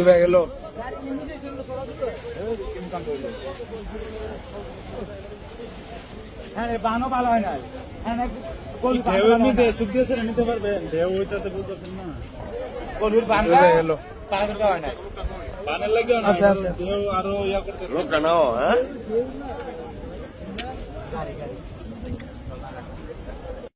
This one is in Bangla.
হয়ে গেল হ্যাঁ বানও ভালো হয় না হ্যাঁ নিতে পারবেন ঢেউ ওইটাতে বলতেছেন না গরুর বান হয়ে গেল পাগল হয় না বানের লাগেও না ঢেউ আরো ইয়া করতেছে লোক জানাও হ্যাঁ গাড়ি